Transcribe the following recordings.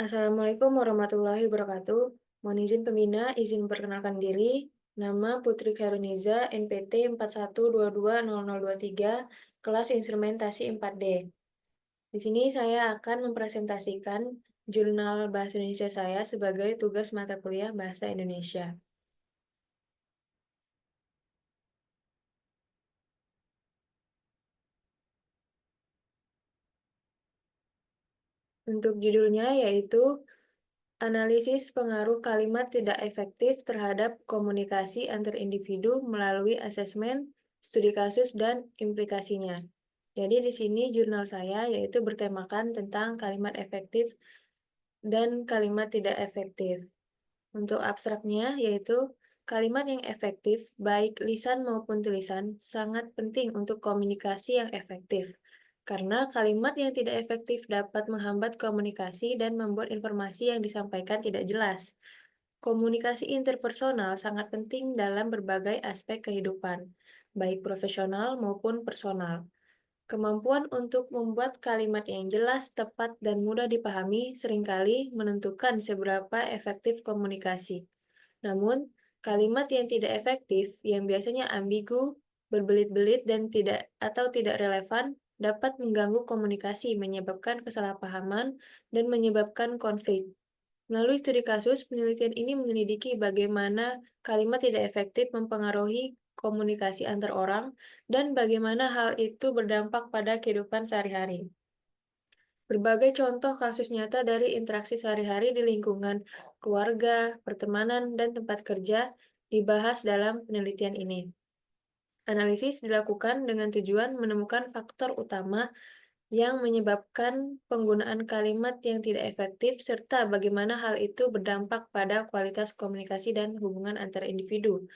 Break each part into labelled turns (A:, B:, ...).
A: Assalamualaikum warahmatullahi wabarakatuh. Mohon izin pembina, izin memperkenalkan diri. Nama Putri Khairuniza, NPT 41220023, kelas instrumentasi 4D. Di sini saya akan mempresentasikan jurnal Bahasa Indonesia saya sebagai tugas mata kuliah Bahasa Indonesia. Untuk judulnya yaitu Analisis pengaruh kalimat tidak efektif terhadap komunikasi antar individu melalui asesmen, studi kasus, dan implikasinya. Jadi di sini jurnal saya yaitu bertemakan tentang kalimat efektif dan kalimat tidak efektif. Untuk abstraknya yaitu kalimat yang efektif, baik lisan maupun tulisan, sangat penting untuk komunikasi yang efektif. Karena kalimat yang tidak efektif dapat menghambat komunikasi dan membuat informasi yang disampaikan tidak jelas. Komunikasi interpersonal sangat penting dalam berbagai aspek kehidupan, baik profesional maupun personal. Kemampuan untuk membuat kalimat yang jelas, tepat, dan mudah dipahami seringkali menentukan seberapa efektif komunikasi. Namun, kalimat yang tidak efektif, yang biasanya ambigu, berbelit-belit, dan tidak relevan, dapat mengganggu komunikasi, menyebabkan kesalahpahaman, dan menyebabkan konflik. Melalui studi kasus, penelitian ini menyelidiki bagaimana kalimat tidak efektif mempengaruhi komunikasi antar orang dan bagaimana hal itu berdampak pada kehidupan sehari-hari. Berbagai contoh kasus nyata dari interaksi sehari-hari di lingkungan keluarga, pertemanan, dan tempat kerja dibahas dalam penelitian ini. Analisis dilakukan dengan tujuan menemukan faktor utama yang menyebabkan penggunaan kalimat yang tidak efektif serta bagaimana hal itu berdampak pada kualitas komunikasi dan hubungan antar individu.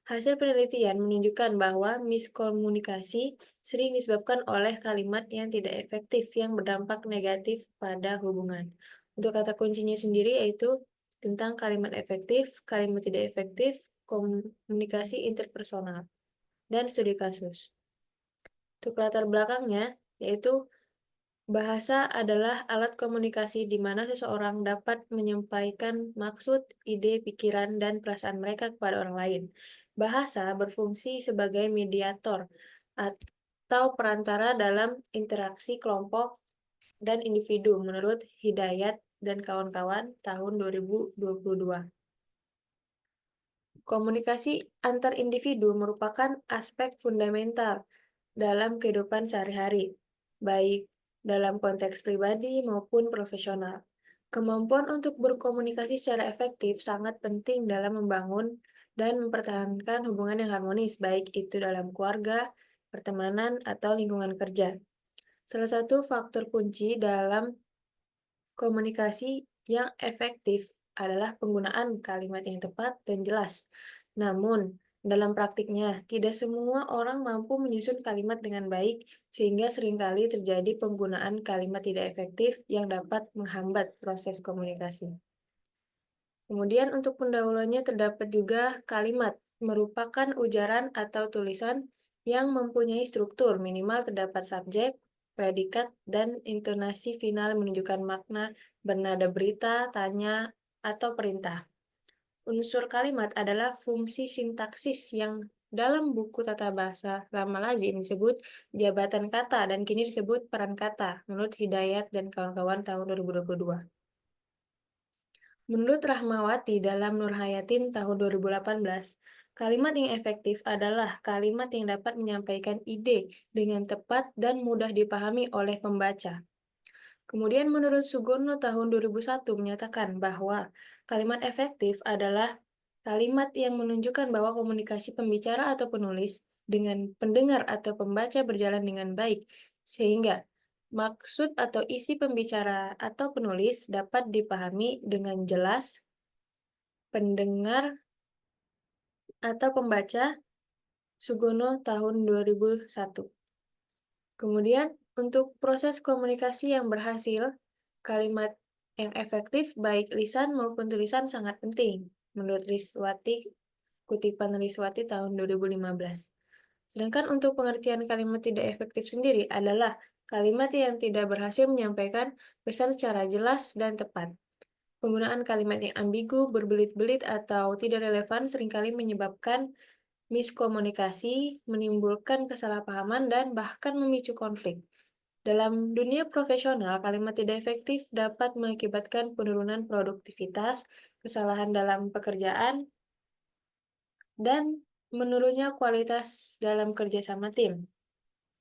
A: Hasil penelitian menunjukkan bahwa miskomunikasi sering disebabkan oleh kalimat yang tidak efektif yang berdampak negatif pada hubungan. Untuk kata kuncinya sendiri yaitu tentang kalimat efektif, kalimat tidak efektif, komunikasi interpersonal, dan studi kasus. Untuk latar belakangnya, yaitu bahasa adalah alat komunikasi di mana seseorang dapat menyampaikan maksud, ide, pikiran, dan perasaan mereka kepada orang lain. Bahasa berfungsi sebagai mediator atau perantara dalam interaksi kelompok dan individu menurut Hidayat dan kawan-kawan tahun 2022. Komunikasi antar individu merupakan aspek fundamental dalam kehidupan sehari-hari, baik dalam konteks pribadi maupun profesional. Kemampuan untuk berkomunikasi secara efektif sangat penting dalam membangun dan mempertahankan hubungan yang harmonis, baik itu dalam keluarga, pertemanan, atau lingkungan kerja. Salah satu faktor kunci dalam komunikasi yang efektif adalah penggunaan kalimat yang tepat dan jelas. Namun, dalam praktiknya, tidak semua orang mampu menyusun kalimat dengan baik, sehingga seringkali terjadi penggunaan kalimat tidak efektif yang dapat menghambat proses komunikasi. Kemudian untuk pendahuluannya terdapat juga kalimat, merupakan ujaran atau tulisan yang mempunyai struktur, minimal terdapat subjek, predikat, dan intonasi final menunjukkan makna bernada berita, tanya, atau perintah. Unsur kalimat adalah fungsi sintaksis yang dalam buku tata bahasa lama lazim disebut jabatan kata dan kini disebut peran kata menurut Hidayat dan kawan-kawan tahun 2022. Menurut Rahmawati dalam Nurhayatin tahun 2018, kalimat yang efektif adalah kalimat yang dapat menyampaikan ide dengan tepat dan mudah dipahami oleh pembaca. Kemudian menurut Sugono tahun 2001 menyatakan bahwa kalimat efektif adalah kalimat yang menunjukkan bahwa komunikasi pembicara atau penulis dengan pendengar atau pembaca berjalan dengan baik, sehingga maksud atau isi pembicara atau penulis dapat dipahami dengan jelas pendengar atau pembaca. Sugono tahun 2001. Kemudian, untuk proses komunikasi yang berhasil, kalimat yang efektif baik lisan maupun tulisan sangat penting, menurut Riswati, kutipan Riswati tahun 2015. Sedangkan untuk pengertian kalimat tidak efektif sendiri adalah kalimat yang tidak berhasil menyampaikan pesan secara jelas dan tepat. Penggunaan kalimat yang ambigu, berbelit-belit, atau tidak relevan seringkali menyebabkan miskomunikasi, menimbulkan kesalahpahaman, dan bahkan memicu konflik. Dalam dunia profesional, kalimat tidak efektif dapat mengakibatkan penurunan produktivitas, kesalahan dalam pekerjaan, dan menurunnya kualitas dalam kerja sama tim.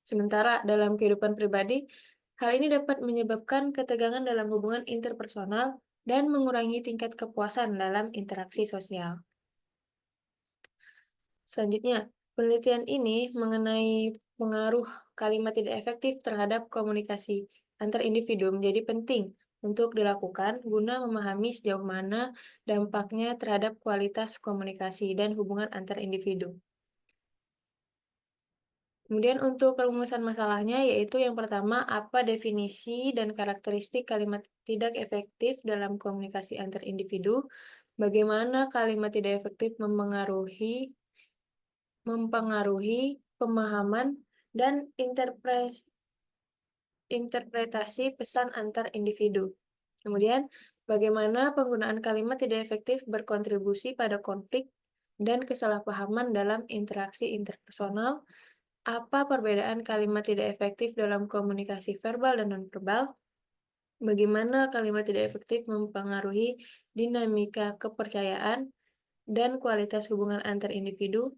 A: Sementara dalam kehidupan pribadi, hal ini dapat menyebabkan ketegangan dalam hubungan interpersonal dan mengurangi tingkat kepuasan dalam interaksi sosial. Selanjutnya, penelitian ini mengenai pengaruh kalimat tidak efektif terhadap komunikasi antar individu menjadi penting untuk dilakukan guna memahami sejauh mana dampaknya terhadap kualitas komunikasi dan hubungan antar individu. Kemudian untuk perumusan masalahnya yaitu yang pertama, apa definisi dan karakteristik kalimat tidak efektif dalam komunikasi antar individu, bagaimana kalimat tidak efektif mempengaruhi pemahaman dan interpretasi pesan antar individu. Kemudian, bagaimana penggunaan kalimat tidak efektif berkontribusi pada konflik dan kesalahpahaman dalam interaksi interpersonal. Apa perbedaan kalimat tidak efektif dalam komunikasi verbal dan nonverbal? Bagaimana kalimat tidak efektif mempengaruhi dinamika kepercayaan dan kualitas hubungan antar individu?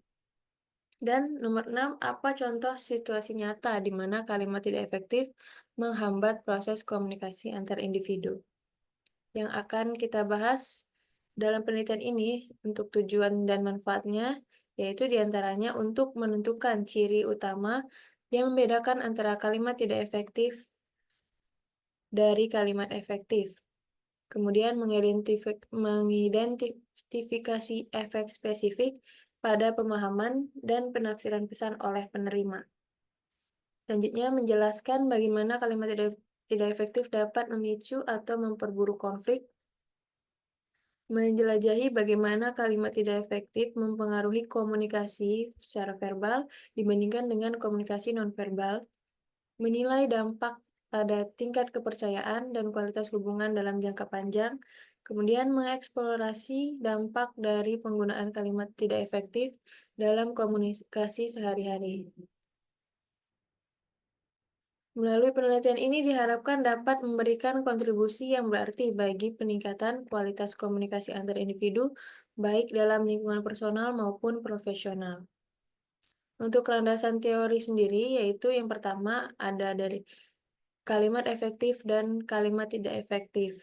A: Dan nomor 6, apa contoh situasi nyata di mana kalimat tidak efektif menghambat proses komunikasi antar individu? Yang akan kita bahas dalam penelitian ini untuk tujuan dan manfaatnya, yaitu diantaranya untuk menentukan ciri utama yang membedakan antara kalimat tidak efektif dari kalimat efektif. Kemudian mengidentifikasi efek spesifik pada pemahaman dan penafsiran pesan oleh penerima. Selanjutnya, menjelaskan bagaimana kalimat tidak efektif dapat memicu atau memperburuk konflik. Menjelajahi bagaimana kalimat tidak efektif mempengaruhi komunikasi secara verbal dibandingkan dengan komunikasi nonverbal. Menilai dampak pada tingkat kepercayaan dan kualitas hubungan dalam jangka panjang. Kemudian mengeksplorasi dampak dari penggunaan kalimat tidak efektif dalam komunikasi sehari-hari. Melalui penelitian ini diharapkan dapat memberikan kontribusi yang berarti bagi peningkatan kualitas komunikasi antar individu, baik dalam lingkungan personal maupun profesional. Untuk landasan teori sendiri, yaitu yang pertama ada dari kalimat efektif dan kalimat tidak efektif.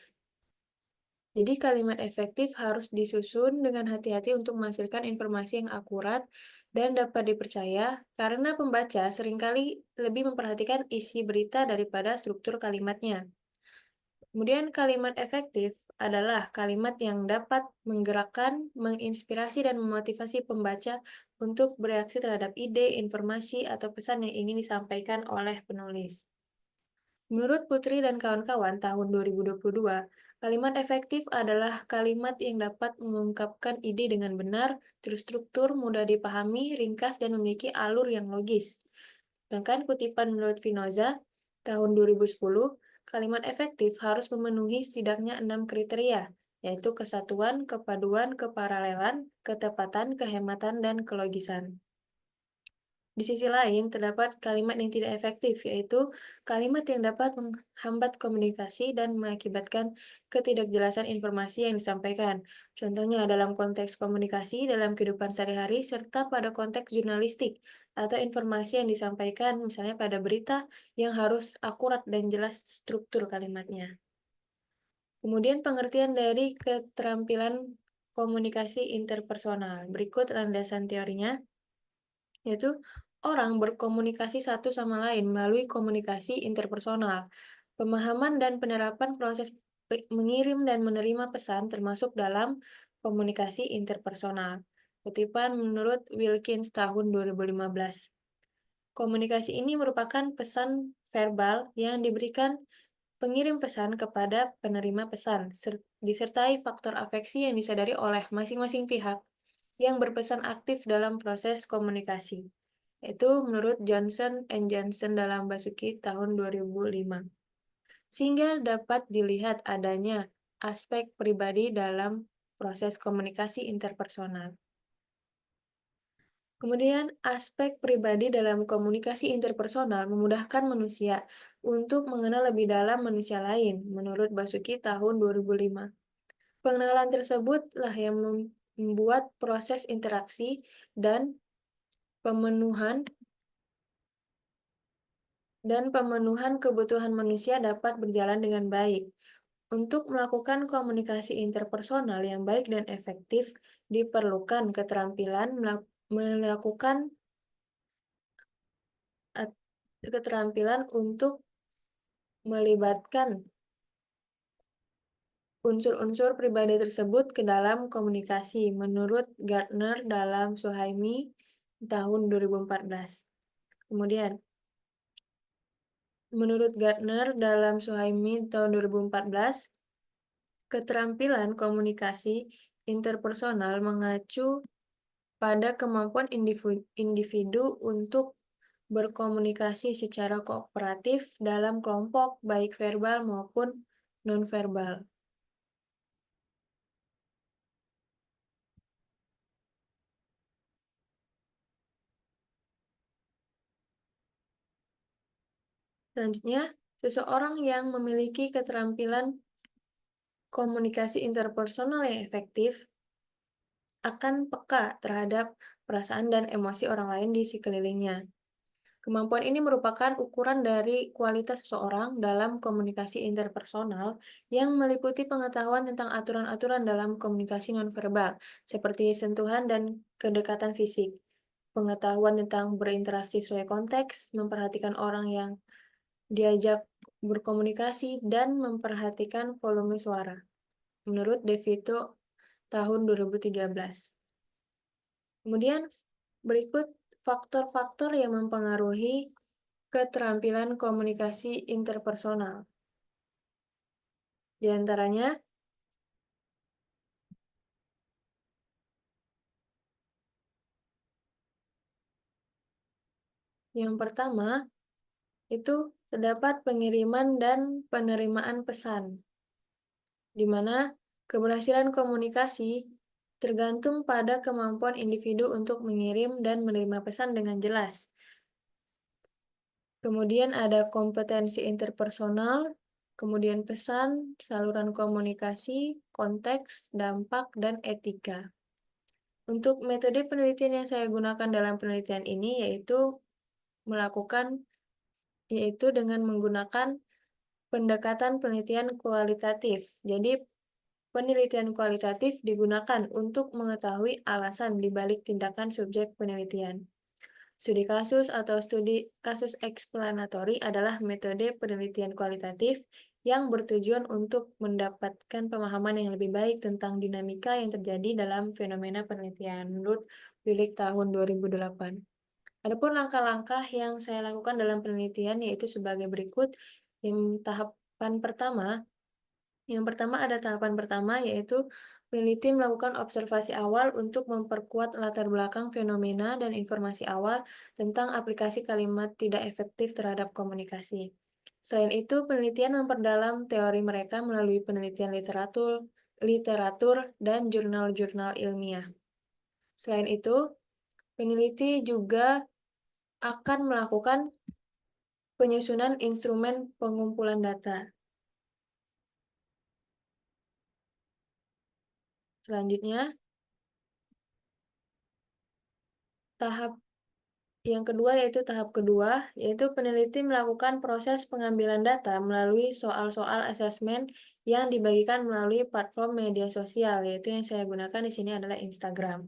A: Jadi kalimat efektif harus disusun dengan hati-hati untuk menghasilkan informasi yang akurat dan dapat dipercaya karena pembaca seringkali lebih memperhatikan isi berita daripada struktur kalimatnya. Kemudian kalimat efektif adalah kalimat yang dapat menggerakkan, menginspirasi, dan memotivasi pembaca untuk bereaksi terhadap ide, informasi, atau pesan yang ingin disampaikan oleh penulis. Menurut Putri dan kawan-kawan tahun 2022, kalimat efektif adalah kalimat yang dapat mengungkapkan ide dengan benar, terstruktur, mudah dipahami, ringkas, dan memiliki alur yang logis. Sedangkan kutipan menurut Vinoza tahun 2010, kalimat efektif harus memenuhi setidaknya 6 kriteria, yaitu kesatuan, kepaduan, keparalelan, ketepatan, kehematan, dan kelogisan. Di sisi lain, terdapat kalimat yang tidak efektif, yaitu kalimat yang dapat menghambat komunikasi dan mengakibatkan ketidakjelasan informasi yang disampaikan. Contohnya dalam konteks komunikasi, dalam kehidupan sehari-hari, serta pada konteks jurnalistik atau informasi yang disampaikan, misalnya pada berita yang harus akurat dan jelas struktur kalimatnya. Kemudian pengertian dari keterampilan komunikasi interpersonal. Berikut landasan teorinya, yaitu orang berkomunikasi satu sama lain melalui komunikasi interpersonal. Pemahaman dan penerapan proses mengirim dan menerima pesan termasuk dalam komunikasi interpersonal. Kutipan menurut Wilkins tahun 2015. Komunikasi ini merupakan pesan verbal yang diberikan pengirim pesan kepada penerima pesan, disertai faktor afeksi yang disadari oleh masing-masing pihak yang berpesan aktif dalam proses komunikasi. Itu menurut Johnson and Johnson dalam Basuki tahun 2005. Sehingga dapat dilihat adanya aspek pribadi dalam proses komunikasi interpersonal. Kemudian, aspek pribadi dalam komunikasi interpersonal memudahkan manusia untuk mengenal lebih dalam manusia lain, menurut Basuki tahun 2005. Pengenalan tersebutlah yang membuat proses interaksi dan pemenuhan pemenuhan kebutuhan manusia dapat berjalan dengan baik. Untuk melakukan komunikasi interpersonal yang baik dan efektif, diperlukan keterampilan melakukan keterampilan untuk melibatkan unsur-unsur pribadi tersebut ke dalam komunikasi, menurut Gardner dalam Suhaimi tahun 2014. Kemudian, menurut Gardner dalam Suhaimi tahun 2014, keterampilan komunikasi interpersonal mengacu pada kemampuan individu untuk berkomunikasi secara kooperatif dalam kelompok, baik verbal maupun nonverbal. Selanjutnya, seseorang yang memiliki keterampilan komunikasi interpersonal yang efektif akan peka terhadap perasaan dan emosi orang lain di sekelilingnya. Kemampuan ini merupakan ukuran dari kualitas seseorang dalam komunikasi interpersonal yang meliputi pengetahuan tentang aturan-aturan dalam komunikasi nonverbal, seperti sentuhan dan kedekatan fisik, pengetahuan tentang berinteraksi sesuai konteks, memperhatikan orang yang diajak berkomunikasi, dan memperhatikan volume suara, menurut DeVito tahun 2013. Kemudian berikut faktor-faktor yang mempengaruhi keterampilan komunikasi interpersonal. Di antaranya, yang pertama, itu terdapat pengiriman dan penerimaan pesan, di mana keberhasilan komunikasi tergantung pada kemampuan individu untuk mengirim dan menerima pesan dengan jelas. Kemudian ada kompetensi interpersonal, kemudian pesan, saluran komunikasi, konteks, dampak, dan etika. Untuk metode penelitian yang saya gunakan dalam penelitian ini yaitu dengan menggunakan pendekatan penelitian kualitatif. Jadi, penelitian kualitatif digunakan untuk mengetahui alasan di balik tindakan subjek penelitian. Studi kasus atau studi kasus eksplanatori adalah metode penelitian kualitatif yang bertujuan untuk mendapatkan pemahaman yang lebih baik tentang dinamika yang terjadi dalam fenomena penelitian, menurut Willig tahun 2008. Adapun langkah-langkah yang saya lakukan dalam penelitian yaitu sebagai berikut. Yang pertama ada tahapan pertama yaitu peneliti melakukan observasi awal untuk memperkuat latar belakang fenomena dan informasi awal tentang aplikasi kalimat tidak efektif terhadap komunikasi. Selain itu, penelitian memperdalam teori mereka melalui penelitian literatur dan jurnal-jurnal ilmiah. Selain itu, peneliti juga akan melakukan penyusunan instrumen pengumpulan data. Selanjutnya, tahap tahap kedua, yaitu peneliti melakukan proses pengambilan data melalui soal-soal asesmen yang dibagikan melalui platform media sosial, yaitu yang saya gunakan di sini adalah Instagram.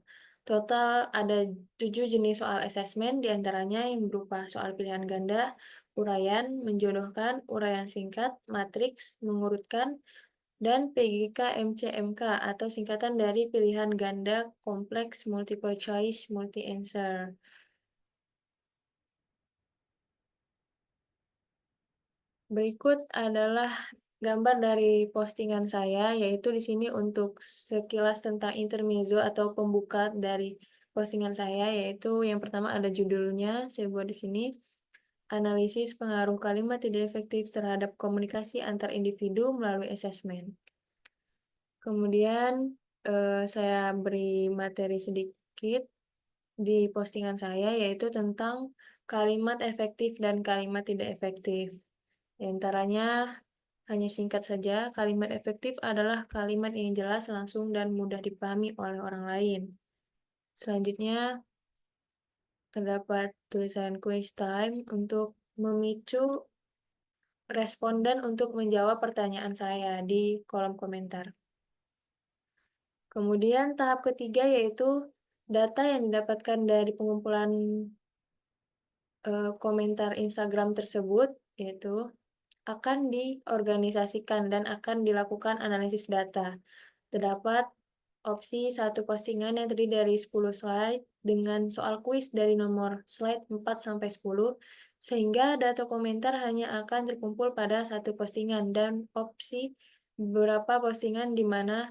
A: Total ada 7 jenis soal asesmen, diantaranya yang berupa soal pilihan ganda, uraian, menjodohkan, uraian singkat, matriks, mengurutkan, dan PGK-MCMK atau singkatan dari pilihan ganda kompleks multiple choice multi-answer. Berikut adalah gambar dari postingan saya, yaitu di sini untuk sekilas tentang intermezzo atau pembuka dari postingan saya, yaitu yang pertama ada judulnya, saya buat di sini, analisis pengaruh kalimat tidak efektif terhadap komunikasi antar individu melalui asesmen. Kemudian, saya beri materi sedikit di postingan saya, yaitu tentang kalimat efektif dan kalimat tidak efektif. Di antaranya, hanya singkat saja, kalimat efektif adalah kalimat yang jelas, langsung, dan mudah dipahami oleh orang lain. Selanjutnya, terdapat tulisan quiz time untuk memicu responden untuk menjawab pertanyaan saya di kolom komentar. Kemudian tahap ketiga yaitu data yang didapatkan dari pengumpulan komentar Instagram tersebut, yaitu akan diorganisasikan dan akan dilakukan analisis data. Terdapat opsi satu postingan yang terdiri dari 10 slide dengan soal kuis dari nomor slide 4 sampai 10, sehingga data komentar hanya akan terkumpul pada satu postingan, dan opsi beberapa postingan di mana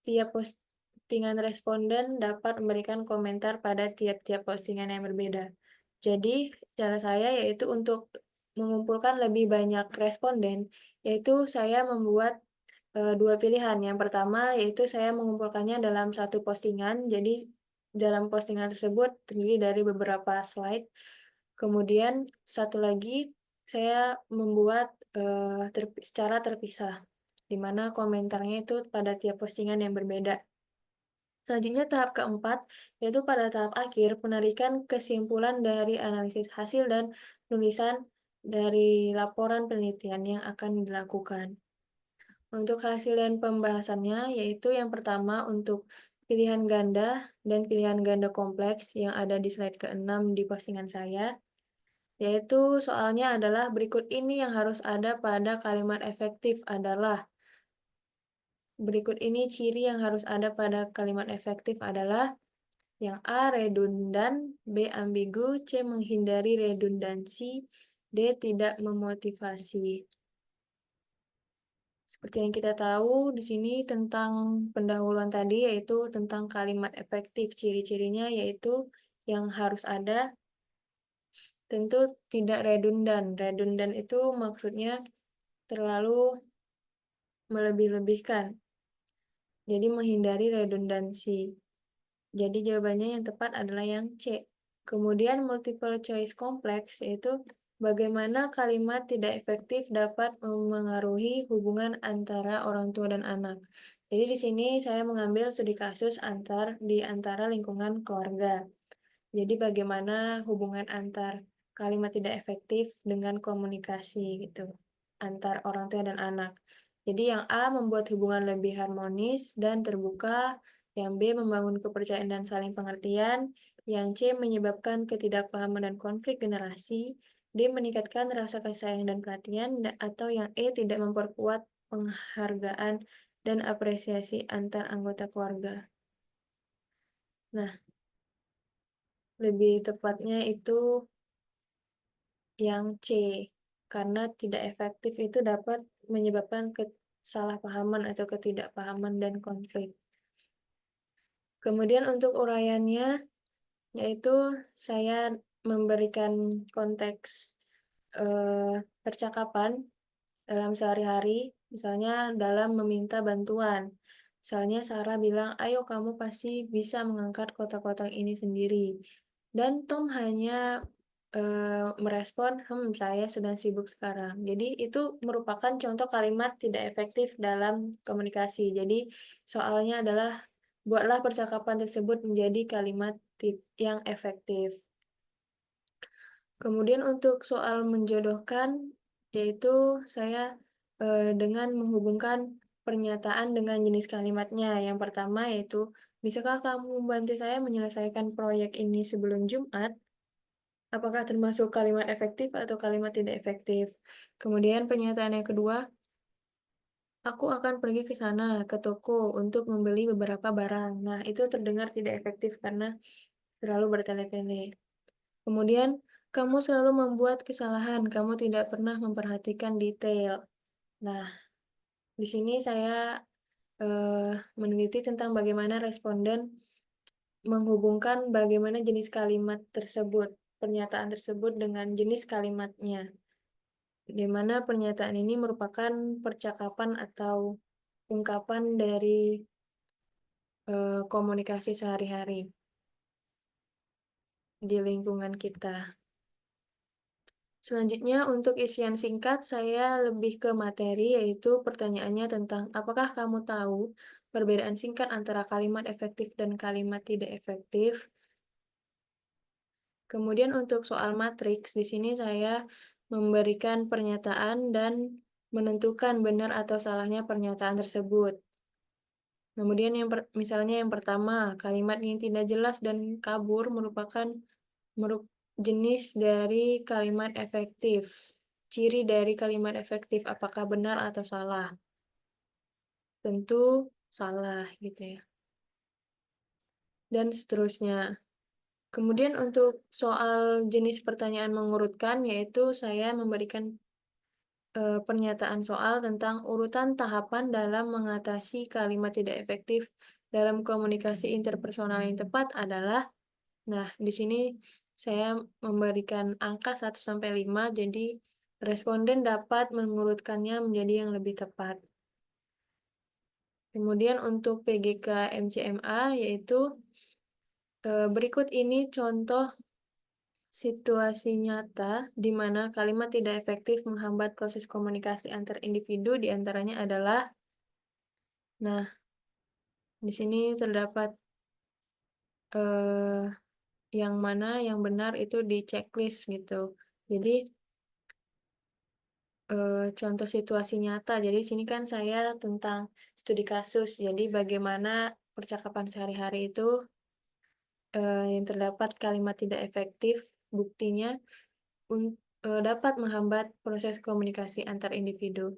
A: tiap postingan responden dapat memberikan komentar pada tiap-tiap postingan yang berbeda. Jadi, cara saya yaitu untuk mengumpulkan lebih banyak responden, yaitu saya membuat dua pilihan. Yang pertama yaitu saya mengumpulkannya dalam satu postingan, jadi dalam postingan tersebut terdiri dari beberapa slide. Kemudian satu lagi saya membuat secara terpisah, di mana komentarnya itu pada tiap postingan yang berbeda. Selanjutnya tahap keempat, yaitu pada tahap akhir penarikan kesimpulan dari analisis hasil dan penulisan dari laporan penelitian yang akan dilakukan. Untuk hasil dan pembahasannya, yaitu yang pertama untuk pilihan ganda dan pilihan ganda kompleks yang ada di slide ke-6 di postingan saya, yaitu soalnya adalah berikut ini yang harus ada pada kalimat efektif adalah, berikut ini ciri yang harus ada pada kalimat efektif adalah, yang A. redundan, B. ambigu, C. menghindari redundansi, D. tidak memotivasi. Seperti yang kita tahu di sini tentang pendahuluan tadi, yaitu tentang kalimat efektif. Ciri-cirinya yaitu yang harus ada tentu tidak redundan. Redundan itu maksudnya terlalu melebih-lebihkan. Jadi menghindari redundansi. Jadi jawabannya yang tepat adalah yang C. Kemudian multiple choice kompleks yaitu bagaimana kalimat tidak efektif dapat memengaruhi hubungan antara orang tua dan anak. Jadi di sini saya mengambil studi kasus di antara lingkungan keluarga. Jadi bagaimana hubungan antar kalimat tidak efektif dengan komunikasi gitu antar orang tua dan anak. Jadi yang A membuat hubungan lebih harmonis dan terbuka, yang B membangun kepercayaan dan saling pengertian, yang C menyebabkan ketidakpahaman dan konflik generasi, D meningkatkan rasa kasih sayang dan perhatian, atau yang E tidak memperkuat penghargaan dan apresiasi antar anggota keluarga. Nah, lebih tepatnya itu yang C, karena tidak efektif itu dapat menyebabkan kesalahpahaman atau ketidakpahaman dan konflik. Kemudian untuk uraiannya, yaitu saya memberikan konteks percakapan dalam sehari-hari, misalnya dalam meminta bantuan. Misalnya Sarah bilang, ayo kamu pasti bisa mengangkat kotak-kotak ini sendiri. Dan Tom hanya merespon, saya sedang sibuk sekarang. Jadi itu merupakan contoh kalimat tidak efektif dalam komunikasi. Jadi soalnya adalah, buatlah percakapan tersebut menjadi kalimat yang efektif. Kemudian untuk soal menjodohkan, yaitu saya dengan menghubungkan pernyataan dengan jenis kalimatnya. Yang pertama yaitu, bisakah kamu membantu saya menyelesaikan proyek ini sebelum Jumat? Apakah termasuk kalimat efektif atau kalimat tidak efektif? Kemudian pernyataan yang kedua, aku akan pergi ke sana, ke toko, untuk membeli beberapa barang. Nah, itu terdengar tidak efektif karena terlalu bertele-tele. Kemudian, kamu selalu membuat kesalahan, kamu tidak pernah memperhatikan detail. Nah, di sini saya meneliti tentang bagaimana responden menghubungkan bagaimana jenis kalimat tersebut, pernyataan tersebut dengan jenis kalimatnya, di mana pernyataan ini merupakan percakapan atau ungkapan dari komunikasi sehari-hari di lingkungan kita. Selanjutnya untuk isian singkat, saya lebih ke materi, yaitu pertanyaannya tentang apakah kamu tahu perbedaan singkat antara kalimat efektif dan kalimat tidak efektif? Kemudian untuk soal matriks, di sini saya memberikan pernyataan dan menentukan benar atau salahnya pernyataan tersebut. Kemudian misalnya yang pertama, kalimat yang tidak jelas dan kabur merupakan jenis dari kalimat efektif. Ciri dari kalimat efektif, apakah benar atau salah? Tentu salah gitu ya. Dan seterusnya. Kemudian untuk soal jenis pertanyaan mengurutkan, yaitu saya memberikan pernyataan soal tentang urutan tahapan dalam mengatasi kalimat tidak efektif dalam komunikasi interpersonal yang tepat adalah, nah di sini saya memberikan angka 1 sampai 5, jadi responden dapat mengurutkannya menjadi yang lebih tepat. Kemudian untuk PGK MCMA, yaitu berikut ini contoh situasi nyata di mana kalimat tidak efektif menghambat proses komunikasi antar individu, di antaranya adalah, nah, di sini terdapat eh, yang mana yang benar itu di checklist gitu. Jadi contoh situasi nyata. Jadi sini kan saya tentang studi kasus. Jadi bagaimana percakapan sehari-hari itu yang terdapat kalimat tidak efektif, buktinya dapat menghambat proses komunikasi antar individu.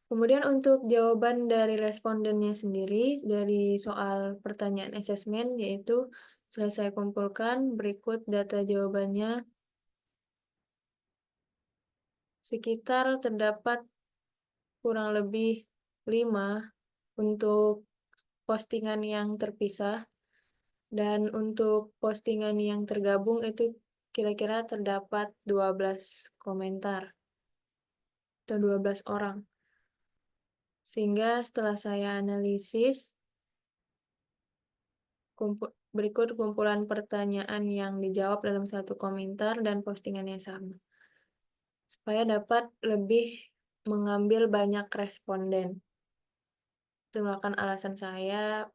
A: Kemudian untuk jawaban dari respondennya sendiri dari soal pertanyaan asesmen, yaitu setelah saya kumpulkan berikut data jawabannya. Sekitar terdapat kurang lebih 5 untuk postingan yang terpisah, dan untuk postingan yang tergabung itu kira-kira terdapat 12 komentar atau 12 orang. Sehingga setelah saya analisis, berikut kumpulan pertanyaan yang dijawab dalam satu komentar dan postingan yang sama, supaya dapat lebih mengambil banyak responden. Itu merupakan alasan saya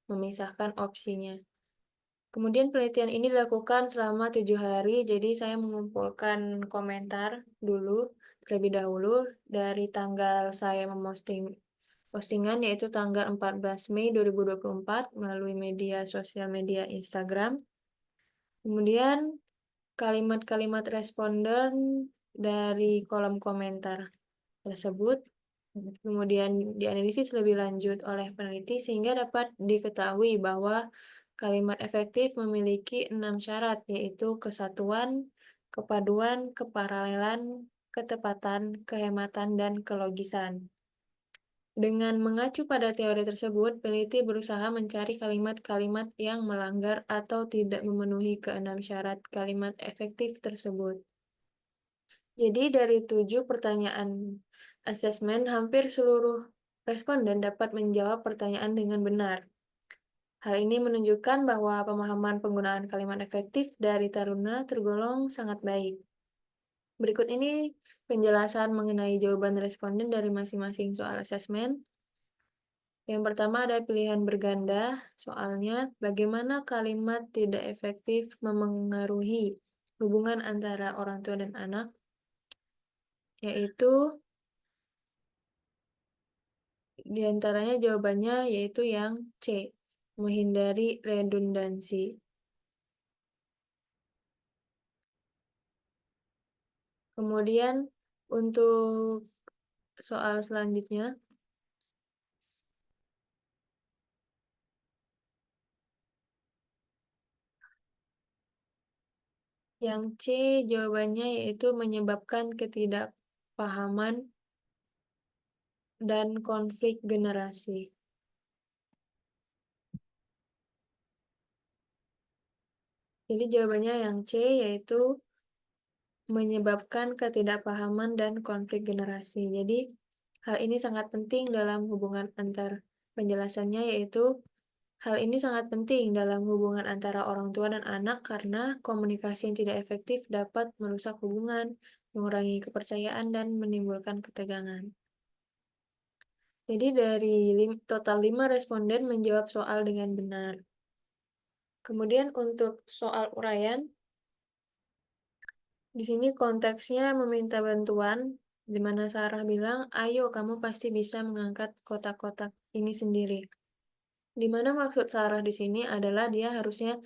A: memisahkan opsinya. Kemudian penelitian ini dilakukan selama 7 hari, jadi saya mengumpulkan komentar dulu, terlebih dahulu, dari tanggal saya memposting postingan, yaitu tanggal 14 Mei 2024 melalui media sosial media Instagram. Kemudian kalimat-kalimat responden dari kolom komentar tersebut kemudian dianalisis lebih lanjut oleh peneliti sehingga dapat diketahui bahwa kalimat efektif memiliki 6 syarat, yaitu kesatuan, kepaduan, keparalelan, ketepatan, kehematan, dan kelogisan. Dengan mengacu pada teori tersebut, peneliti berusaha mencari kalimat-kalimat yang melanggar atau tidak memenuhi keenam syarat kalimat efektif tersebut. Jadi dari 7 pertanyaan asesmen, hampir seluruh responden dapat menjawab pertanyaan dengan benar. Hal ini menunjukkan bahwa pemahaman penggunaan kalimat efektif dari taruna tergolong sangat baik. Berikut ini penjelasan mengenai jawaban responden dari masing-masing soal asesmen. Yang pertama ada pilihan berganda, soalnya bagaimana kalimat tidak efektif memengaruhi hubungan antara orang tua dan anak, yaitu diantaranya jawabannya yaitu yang C, menghindari redundansi. Kemudian untuk soal selanjutnya, yang C jawabannya yaitu menyebabkan ketidakpahaman dan konflik generasi. Jadi jawabannya yang C yaitu menyebabkan ketidakpahaman dan konflik generasi. Jadi Hal ini sangat penting dalam hubungan antar penjelasannya yaitu hal ini sangat penting dalam hubungan antara orang tua dan anak karena komunikasi yang tidak efektif dapat merusak hubungan, mengurangi kepercayaan, dan menimbulkan ketegangan. Jadi dari total 5 responden menjawab soal dengan benar. Kemudian untuk soal uraian, di sini konteksnya meminta bantuan, di mana Sarah bilang, "Ayo, kamu pasti bisa mengangkat kotak-kotak ini sendiri." Di mana maksud Sarah di sini adalah dia harusnya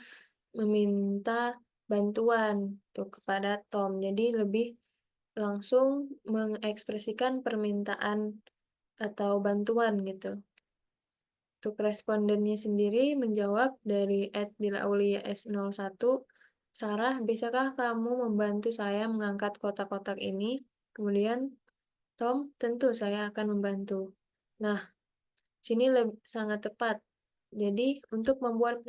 A: meminta bantuan tuh kepada Tom. Jadi lebih langsung mengekspresikan permintaan atau bantuan gitu. Untuk respondennya sendiri menjawab dari @dilaulia_s01, "Sarah, bisakah kamu membantu saya mengangkat kotak-kotak ini?" Kemudian Tom, "Tentu saya akan membantu." Nah, sini sangat tepat. Jadi, untuk membuat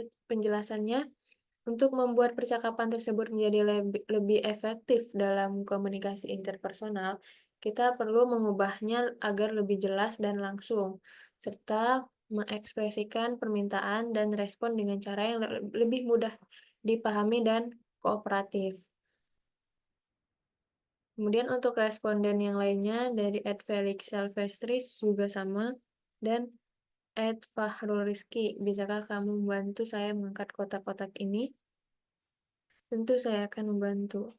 A: percakapan tersebut menjadi lebih efektif dalam komunikasi interpersonal, kita perlu mengubahnya agar lebih jelas dan langsung, serta mengekspresikan permintaan dan respon dengan cara yang lebih mudah dipahami dan kooperatif. Kemudian untuk responden yang lainnya dari @felixselvestris juga sama, dan @fahrulrizki, "Bisakah kamu membantu saya mengangkat kotak-kotak ini?" Tentu saya akan membantu.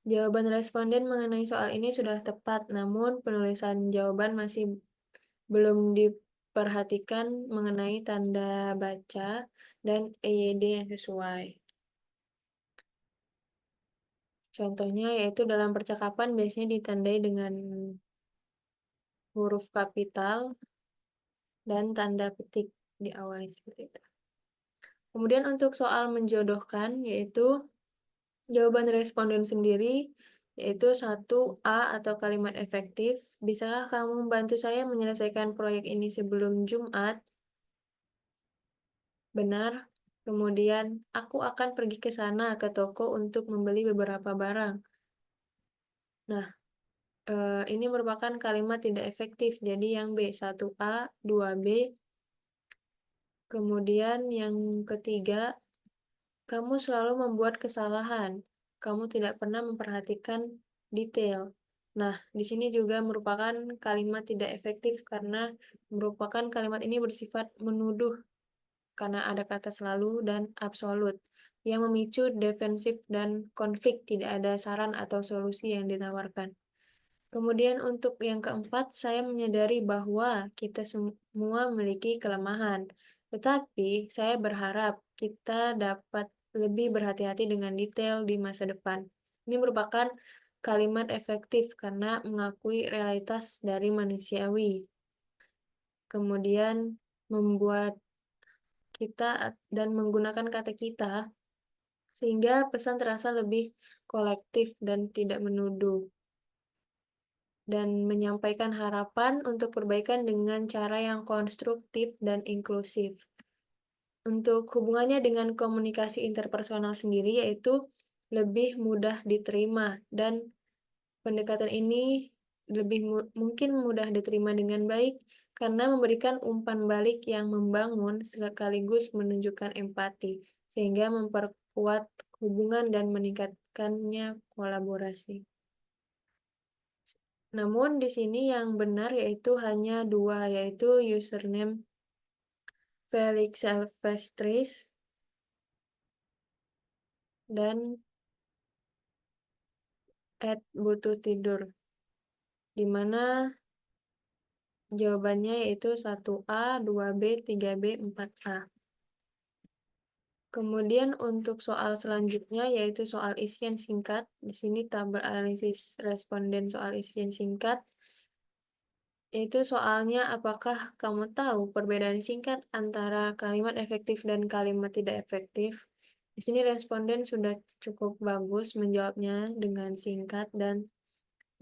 A: Jawaban responden mengenai soal ini sudah tepat, namun penulisan jawaban masih belum diperhatikan mengenai tanda baca dan EYD yang sesuai. Contohnya yaitu dalam percakapan biasanya ditandai dengan huruf kapital dan tanda petik di awalnya seperti itu. Kemudian untuk soal menjodohkan, yaitu jawaban responden sendiri, yaitu 1A atau kalimat efektif, "Bisakah kamu membantu saya menyelesaikan proyek ini sebelum Jumat?" Benar. Kemudian, "Aku akan pergi ke sana ke toko untuk membeli beberapa barang." Nah, ini merupakan kalimat tidak efektif. Jadi yang B, 1A, 2B. Kemudian yang ketiga, "Kamu selalu membuat kesalahan. Kamu tidak pernah memperhatikan detail." Nah, di sini juga merupakan kalimat tidak efektif karena merupakan kalimat ini bersifat menuduh karena ada kata selalu dan absolut yang memicu defensif dan konflik, tidak ada saran atau solusi yang ditawarkan. Kemudian untuk yang keempat, saya menyadari bahwa kita semua memiliki kelemahan, tetapi saya berharap kita dapat lebih berhati-hati dengan detail di masa depan. Ini merupakan kalimat efektif karena mengakui realitas dari manusiawi. Kemudian membuat kita dan menggunakan kata kita sehingga pesan terasa lebih kolektif dan tidak menuduh, dan menyampaikan harapan untuk perbaikan dengan cara yang konstruktif dan inklusif. Untuk hubungannya dengan komunikasi interpersonal sendiri, yaitu lebih mudah diterima, dan pendekatan ini lebih mungkin mudah diterima dengan baik karena memberikan umpan balik yang membangun sekaligus menunjukkan empati, sehingga memperkuat hubungan dan meningkatkannya kolaborasi. Namun di sini yang benar yaitu hanya dua, yaitu username Felix Silvestris dan @butuhtidur, di mana jawabannya yaitu 1A, 2B, 3B, 4A. Kemudian untuk soal selanjutnya yaitu soal isian singkat. Di sini tabel analisis responden soal isian singkat. Itu soalnya, "Apakah kamu tahu perbedaan singkat antara kalimat efektif dan kalimat tidak efektif?" Di sini responden sudah cukup bagus menjawabnya dengan singkat dan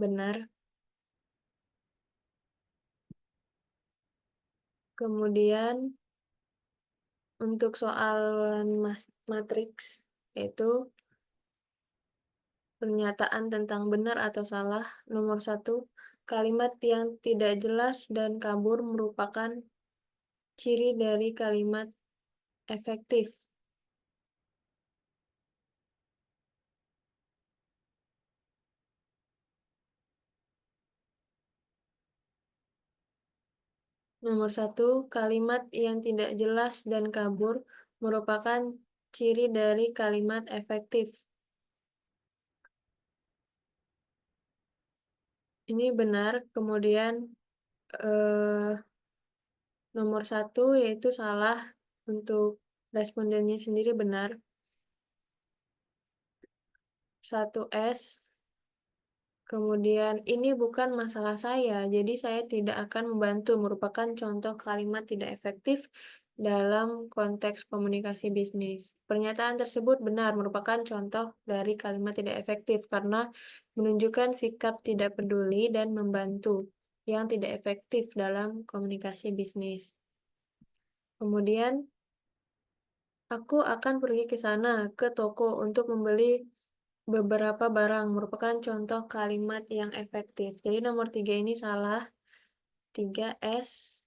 A: benar. Kemudian untuk soal matriks, yaitu pernyataan tentang benar atau salah. Nomor 1, kalimat yang tidak jelas dan kabur merupakan ciri dari kalimat efektif. Nomor satu, kalimat yang tidak jelas dan kabur merupakan ciri dari kalimat efektif. Ini benar, kemudian eh, nomor satu yaitu salah untuk respondennya sendiri benar. 1S, kemudian ini bukan masalah saya, jadi saya tidak akan membantu merupakan contoh kalimat tidak efektif dalam konteks komunikasi bisnis. Pernyataan tersebut benar merupakan contoh dari kalimat tidak efektif karena menunjukkan sikap tidak peduli dan membantu yang tidak efektif dalam komunikasi bisnis. Kemudian, aku akan pergi ke sana, ke toko untuk membeli beberapa barang merupakan contoh kalimat yang efektif. Jadi nomor 3 ini salah. 3S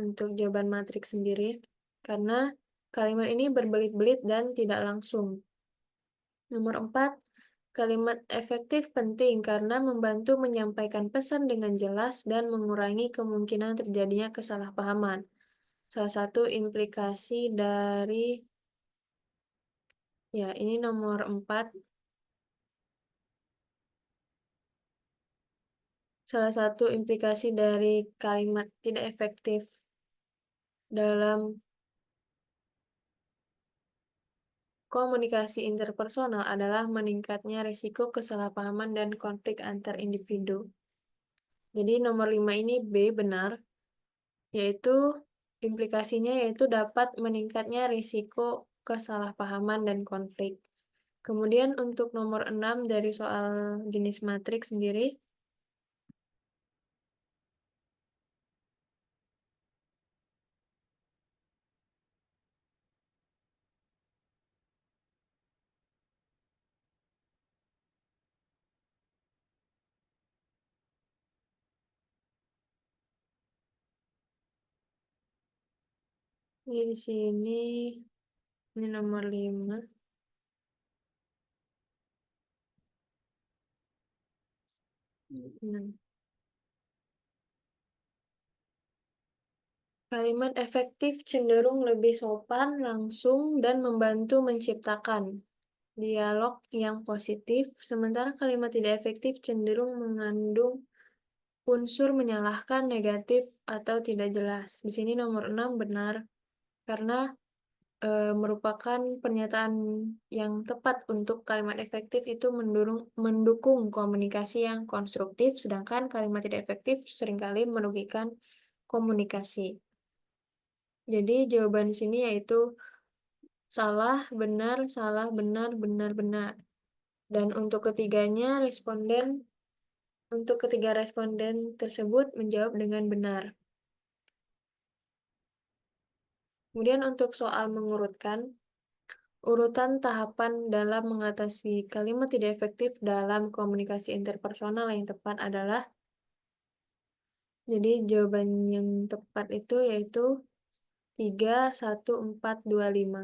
A: untuk jawaban matriks sendiri. Karena kalimat ini berbelit-belit dan tidak langsung. Nomor 4, kalimat efektif penting karena membantu menyampaikan pesan dengan jelas dan mengurangi kemungkinan terjadinya kesalahpahaman. Salah satu implikasi dari, ya ini nomor 4, salah satu implikasi dari kalimat tidak efektif dalam komunikasi interpersonal adalah meningkatnya risiko kesalahpahaman dan konflik antar individu. Jadi nomor 5 ini B benar, yaitu implikasinya yaitu dapat meningkatnya risiko kesalahpahaman dan konflik. Kemudian untuk nomor 6 dari soal jenis matriks sendiri, di sini ini nomor 5. Nah, kalimat efektif cenderung lebih sopan, langsung, dan membantu menciptakan dialog yang positif, sementara kalimat tidak efektif cenderung mengandung unsur menyalahkan, negatif, atau tidak jelas. Di sini nomor 6 benar, karena merupakan pernyataan yang tepat untuk kalimat efektif itu mendukung komunikasi yang konstruktif, sedangkan kalimat tidak efektif seringkali merugikan komunikasi. Jadi jawaban di sini yaitu salah, benar, salah, benar, benar, benar. Dan untuk ketiga responden tersebut menjawab dengan benar. Kemudian untuk soal mengurutkan, urutan tahapan dalam mengatasi kalimat tidak efektif dalam komunikasi interpersonal yang tepat adalah, jadi jawaban yang tepat itu yaitu 3, 1, 4, 2, 5.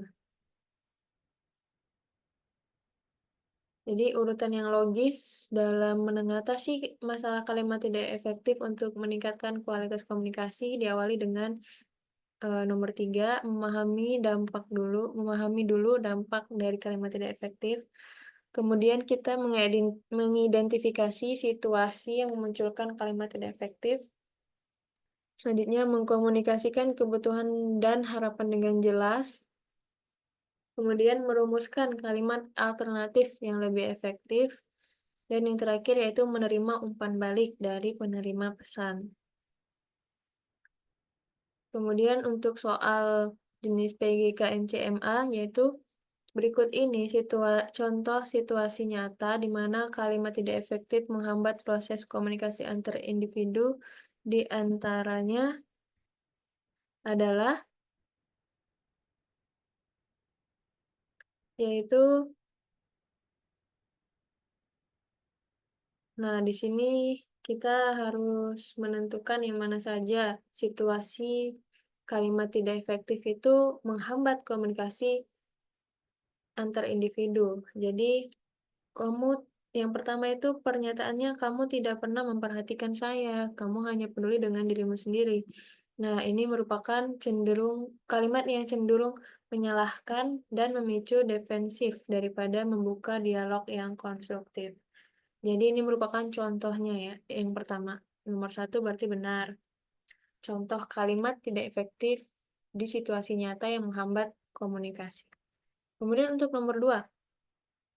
A: Jadi urutan yang logis dalam mengatasi masalah kalimat tidak efektif untuk meningkatkan kualitas komunikasi diawali dengan nomor 3, memahami dulu dampak dari kalimat tidak efektif. Kemudian kita mengidentifikasi situasi yang memunculkan kalimat tidak efektif. Selanjutnya mengkomunikasikan kebutuhan dan harapan dengan jelas. Kemudian merumuskan kalimat alternatif yang lebih efektif. Dan yang terakhir yaitu menerima umpan balik dari penerima pesan. Kemudian untuk soal jenis PGK-MCMA yaitu berikut ini contoh situasi nyata di mana kalimat tidak efektif menghambat proses komunikasi antar individu, di antaranya adalah yaitu, nah di sini kita harus menentukan yang mana saja situasi kalimat tidak efektif itu menghambat komunikasi antar individu. Jadi, kamu yang pertama itu pernyataannya, "Kamu tidak pernah memperhatikan saya, kamu hanya peduli dengan dirimu sendiri." Nah, ini merupakan kalimat yang cenderung menyalahkan dan memicu defensif daripada membuka dialog yang konstruktif. Jadi ini merupakan contohnya ya, yang pertama. Nomor satu berarti benar. Contoh kalimat tidak efektif di situasi nyata yang menghambat komunikasi. Kemudian untuk nomor dua,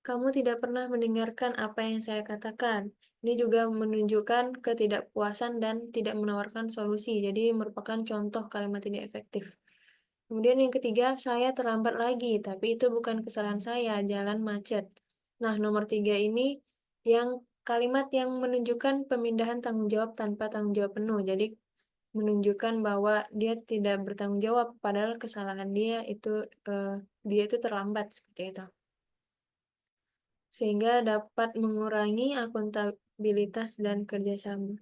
A: kamu tidak pernah mendengarkan apa yang saya katakan. Ini juga menunjukkan ketidakpuasan dan tidak menawarkan solusi. Jadi merupakan contoh kalimat tidak efektif. Kemudian yang ketiga, saya terlambat lagi, tapi itu bukan kesalahan saya, jalan macet. Nah, nomor tiga ini kalimat yang menunjukkan pemindahan tanggung jawab tanpa tanggung jawab penuh. Jadi menunjukkan bahwa dia tidak bertanggung jawab, padahal kesalahan dia itu terlambat seperti itu. Sehingga dapat mengurangi akuntabilitas dan kerjasama.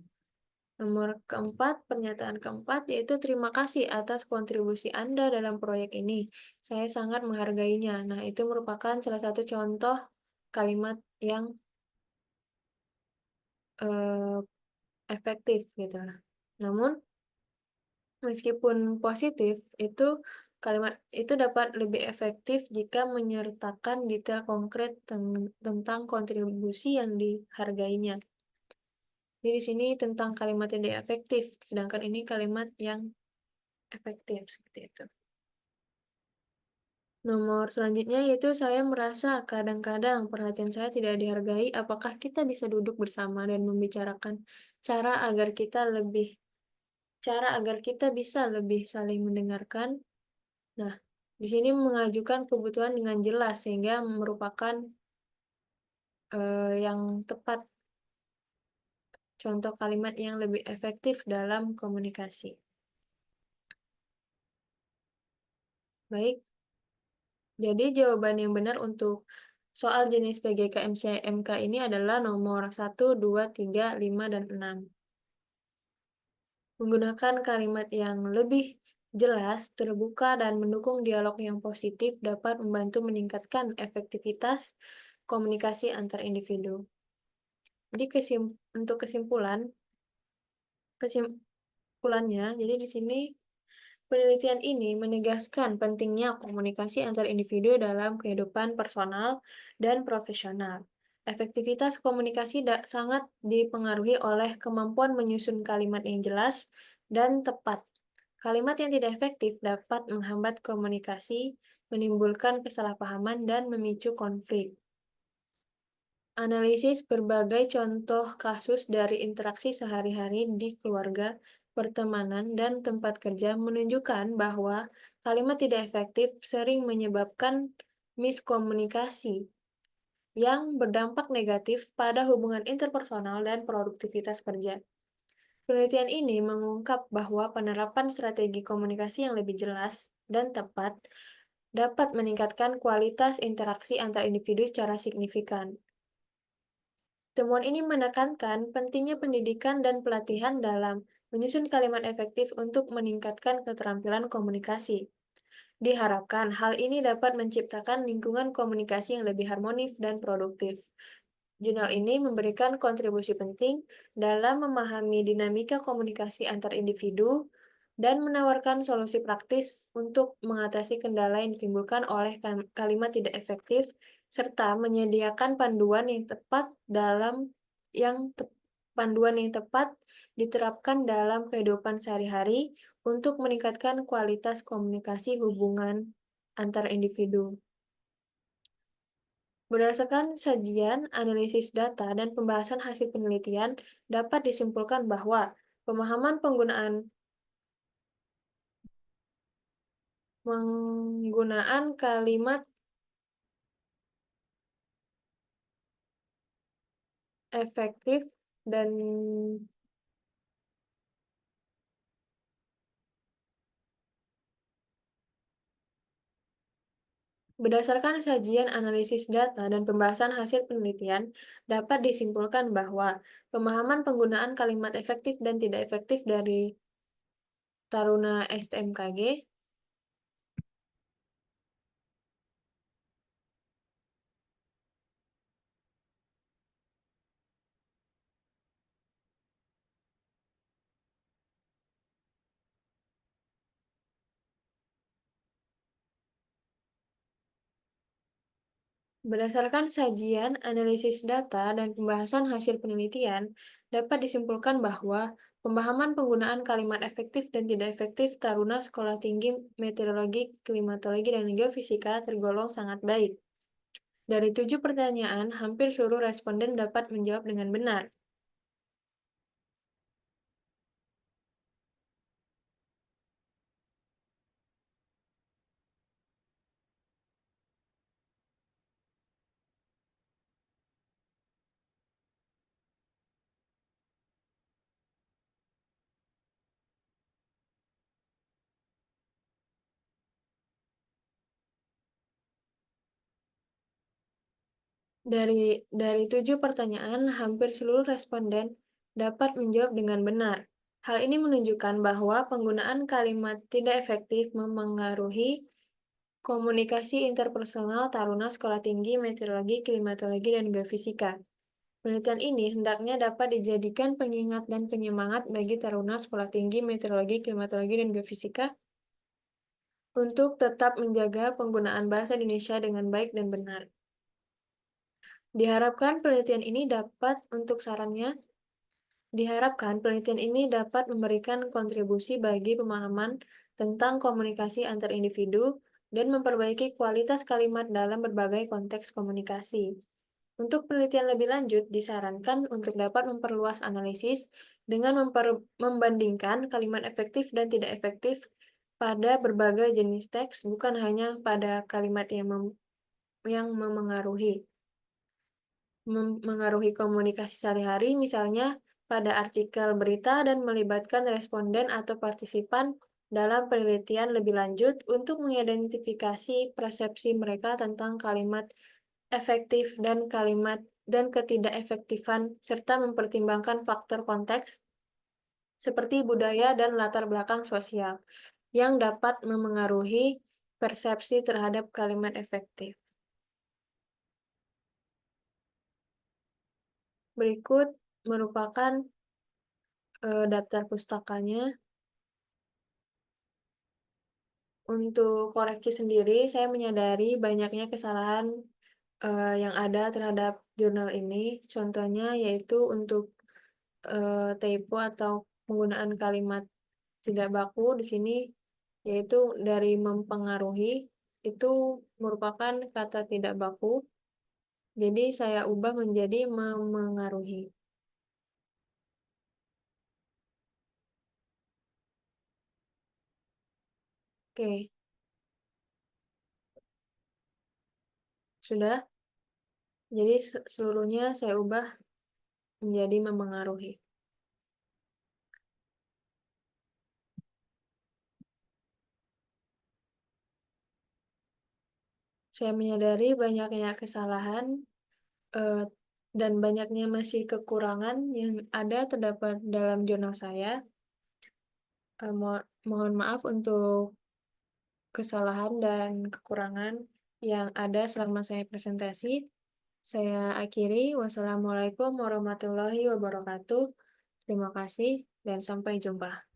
A: Nomor keempat, pernyataan keempat, yaitu terima kasih atas kontribusi Anda dalam proyek ini. Saya sangat menghargainya. Nah, itu merupakan salah satu contoh kalimat yang eh, efektif gitu. Namun, meskipun positif, kalimat itu dapat lebih efektif jika menyertakan detail konkret tentang kontribusi yang dihargainya. Jadi di sini tentang kalimat yang tidak efektif, sedangkan ini kalimat yang efektif seperti itu. Nomor selanjutnya yaitu saya merasa kadang-kadang perhatian saya tidak dihargai. Apakah kita bisa duduk bersama dan membicarakan cara agar kita lebih cara agar kita bisa lebih saling mendengarkan? Nah, di sini mengajukan kebutuhan dengan jelas sehingga merupakan yang tepat, contoh kalimat yang lebih efektif dalam komunikasi. Baik, jadi jawaban yang benar untuk soal jenis PGK-MCMK ini adalah nomor 1, 2, 3, 5, dan 6. Menggunakan kalimat yang lebih jelas, terbuka, dan mendukung dialog yang positif dapat membantu meningkatkan efektivitas komunikasi antar individu. Jadi untuk kesimpulannya, jadi di sini penelitian ini menegaskan pentingnya komunikasi antar individu dalam kehidupan personal dan profesional. Efektivitas komunikasi sangat dipengaruhi oleh kemampuan menyusun kalimat yang jelas dan tepat. Kalimat yang tidak efektif dapat menghambat komunikasi, menimbulkan kesalahpahaman, dan memicu konflik. Analisis berbagai contoh kasus dari interaksi sehari-hari di keluarga, pertemanan, dan tempat kerja menunjukkan bahwa kalimat tidak efektif sering menyebabkan miskomunikasi yang berdampak negatif pada hubungan interpersonal dan produktivitas kerja. Penelitian ini mengungkap bahwa penerapan strategi komunikasi yang lebih jelas dan tepat dapat meningkatkan kualitas interaksi antar individu secara signifikan. Temuan ini menekankan pentingnya pendidikan dan pelatihan dalam menyusun kalimat efektif untuk meningkatkan keterampilan komunikasi. Diharapkan hal ini dapat menciptakan lingkungan komunikasi yang lebih harmonis dan produktif. Jurnal ini memberikan kontribusi penting dalam memahami dinamika komunikasi antar individu dan menawarkan solusi praktis untuk mengatasi kendala yang ditimbulkan oleh kalimat tidak efektif serta menyediakan yang panduan yang tepat diterapkan dalam kehidupan sehari-hari untuk meningkatkan kualitas komunikasi hubungan antar individu. Berdasarkan sajian, analisis data, dan pembahasan hasil penelitian, dapat disimpulkan bahwa pemahaman penggunaan kalimat efektif dan Berdasarkan sajian analisis data dan pembahasan hasil penelitian, dapat disimpulkan bahwa pemahaman penggunaan kalimat efektif dan tidak efektif dari taruna STMKG Berdasarkan sajian, analisis data, dan pembahasan hasil penelitian, dapat disimpulkan bahwa pemahaman penggunaan kalimat efektif dan tidak efektif taruna Sekolah Tinggi Meteorologi, Klimatologi, dan Geofisika tergolong sangat baik. Dari 7 pertanyaan, hampir seluruh responden dapat menjawab dengan benar. Dari 7 pertanyaan, hampir seluruh responden dapat menjawab dengan benar. Hal ini menunjukkan bahwa penggunaan kalimat tidak efektif memengaruhi komunikasi interpersonal taruna Sekolah Tinggi Meteorologi, Klimatologi, dan Geofisika. Penelitian ini hendaknya dapat dijadikan pengingat dan penyemangat bagi taruna Sekolah Tinggi Meteorologi, Klimatologi, dan Geofisika untuk tetap menjaga penggunaan bahasa Indonesia dengan baik dan benar. Diharapkan penelitian ini dapat untuk sarannya, Diharapkan penelitian ini dapat memberikan kontribusi bagi pemahaman tentang komunikasi antar individu dan memperbaiki kualitas kalimat dalam berbagai konteks komunikasi. Untuk penelitian lebih lanjut, disarankan untuk dapat memperluas analisis dengan membandingkan kalimat efektif dan tidak efektif pada berbagai jenis teks, bukan hanya pada kalimat yang memengaruhi komunikasi sehari-hari, misalnya pada artikel berita dan melibatkan responden atau partisipan dalam penelitian lebih lanjut untuk mengidentifikasi persepsi mereka tentang kalimat efektif dan ketidakefektifan, serta mempertimbangkan faktor konteks seperti budaya dan latar belakang sosial yang dapat memengaruhi persepsi terhadap kalimat efektif. Berikut merupakan daftar pustakanya. Untuk koreksi sendiri, saya menyadari banyaknya kesalahan yang ada terhadap jurnal ini. Contohnya yaitu untuk typo atau penggunaan kalimat tidak baku di sini, yaitu dari mempengaruhi itu merupakan kata tidak baku. Jadi saya ubah menjadi memengaruhi. Oke, sudah. Jadi seluruhnya saya ubah menjadi memengaruhi. Saya menyadari banyaknya kesalahan eh, dan banyaknya masih kekurangan yang ada terdapat dalam jurnal saya. Mohon maaf untuk kesalahan dan kekurangan yang ada selama saya presentasi. Saya akhiri. Wassalamualaikum warahmatullahi wabarakatuh. Terima kasih dan sampai jumpa.